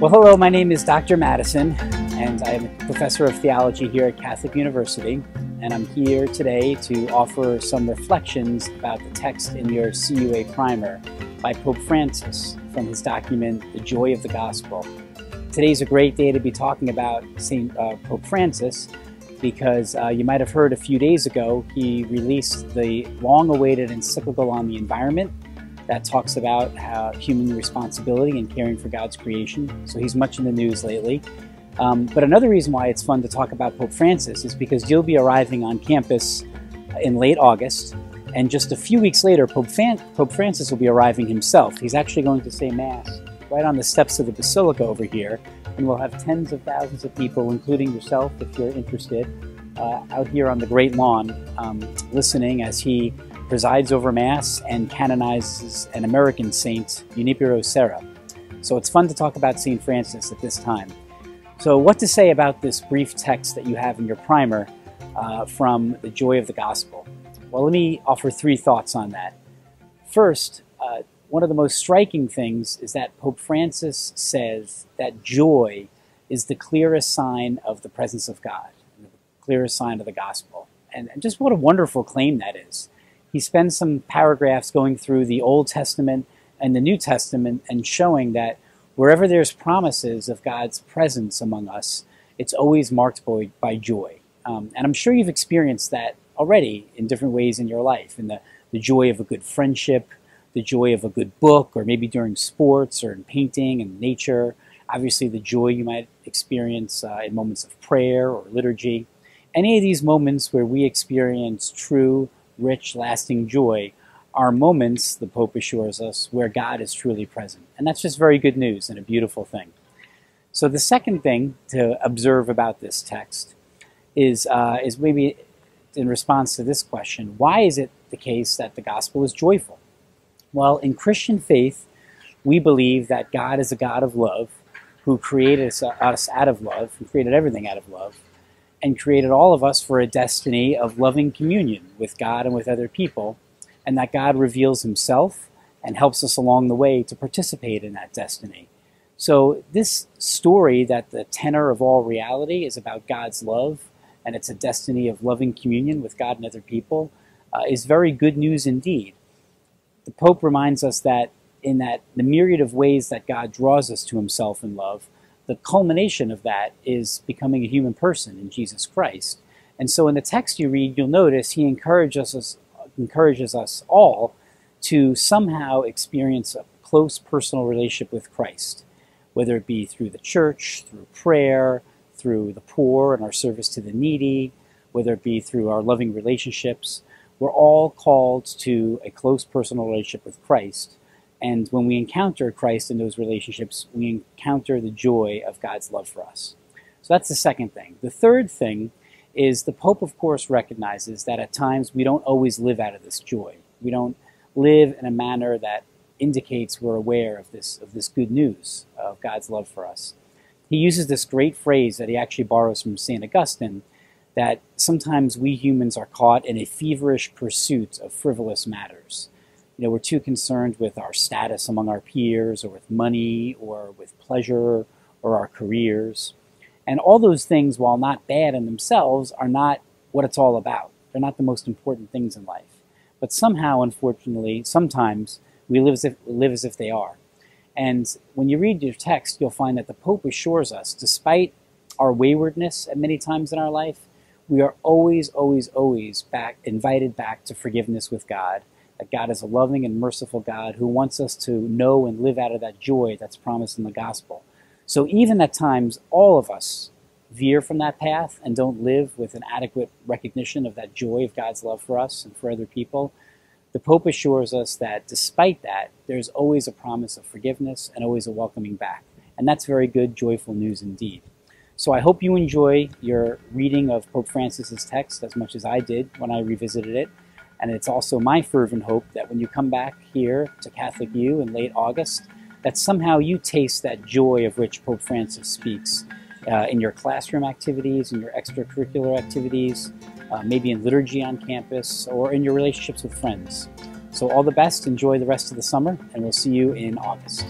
Well, hello, my name is Dr. Mattison, and I am a professor of theology here at Catholic University, and I'm here today to offer some reflections about the text in your CUA primer by Pope Francis from his document, The Joy of the Gospel. Today's a great day to be talking about Pope Francis because you might have heard a few days ago he released the long-awaited encyclical on the environment that talks about human responsibility and caring for God's creation. So he's much in the news lately. But another reason why it's fun to talk about Pope Francis is because you'll be arriving on campus in late August, and just a few weeks later, Pope Francis will be arriving himself. He's actually going to say Mass right on the steps of the Basilica over here, and we'll have tens of thousands of people, including yourself, if you're interested, out here on the Great Lawn, listening as he presides over Mass and canonizes an American saint, Junipero Serra. So it's fun to talk about St. Francis at this time. So what to say about this brief text that you have in your primer from The Joy of the Gospel? Well, let me offer three thoughts on that. First, one of the most striking things is that Pope Francis says that joy is the clearest sign of the presence of God, the clearest sign of the gospel. And just what a wonderful claim that is. He spends some paragraphs going through the Old Testament and the New Testament and showing that wherever there's promises of God's presence among us, it's always marked by joy. And I'm sure you've experienced that already in different ways in your life, in the joy of a good friendship, the joy of a good book, or maybe during sports or in painting and nature. Obviously, the joy you might experience in moments of prayer or liturgy. Any of these moments where we experience true, rich, lasting joy are moments, the Pope assures us, where God is truly present. And that's just very good news and a beautiful thing. So the second thing to observe about this text is maybe in response to this question, why is it the case that the gospel is joyful? Well, in Christian faith, we believe that God is a God of love who created us out of love, who created everything out of love, and created all of us for a destiny of loving communion with God and with other people, and that God reveals himself and helps us along the way to participate in that destiny. So this story that the tenor of all reality is about God's love, and it's a destiny of loving communion with God and other people, is very good news indeed. The Pope reminds us that in that the myriad of ways that God draws us to himself in love, the culmination of that is becoming a human person in Jesus Christ. And so in the text you read, you'll notice he encourages us all to somehow experience a close personal relationship with Christ, whether it be through the church, through prayer, through the poor and our service to the needy, whether it be through our loving relationships. We're all called to a close personal relationship with Christ. And when we encounter Christ in those relationships, we encounter the joy of God's love for us. So that's the second thing. The third thing is the Pope, of course, recognizes that at times we don't always live out of this joy. We don't live in a manner that indicates we're aware of this good news of God's love for us. He uses this great phrase that he actually borrows from St. Augustine, that sometimes we humans are caught in a feverish pursuit of frivolous matters. You know, we're too concerned with our status among our peers, or with money, or with pleasure, or our careers. And all those things, while not bad in themselves, are not what it's all about. They're not the most important things in life. But somehow, unfortunately, sometimes we live as if they are. And when you read your text, you'll find that the Pope assures us, despite our waywardness at many times in our life, we are always, always, always invited back to forgiveness with God. That God is a loving and merciful God who wants us to know and live out of that joy that's promised in the gospel. So even at times, all of us veer from that path and don't live with an adequate recognition of that joy of God's love for us and for other people. The Pope assures us that despite that, there's always a promise of forgiveness and always a welcoming back. And that's very good, joyful news indeed. So I hope you enjoy your reading of Pope Francis's text as much as I did when I revisited it. And it's also my fervent hope that when you come back here to Catholic U in late August, that somehow you taste that joy of which Pope Francis speaks in your classroom activities, in your extracurricular activities, maybe in liturgy on campus, or in your relationships with friends. So all the best, enjoy the rest of the summer, and we'll see you in August.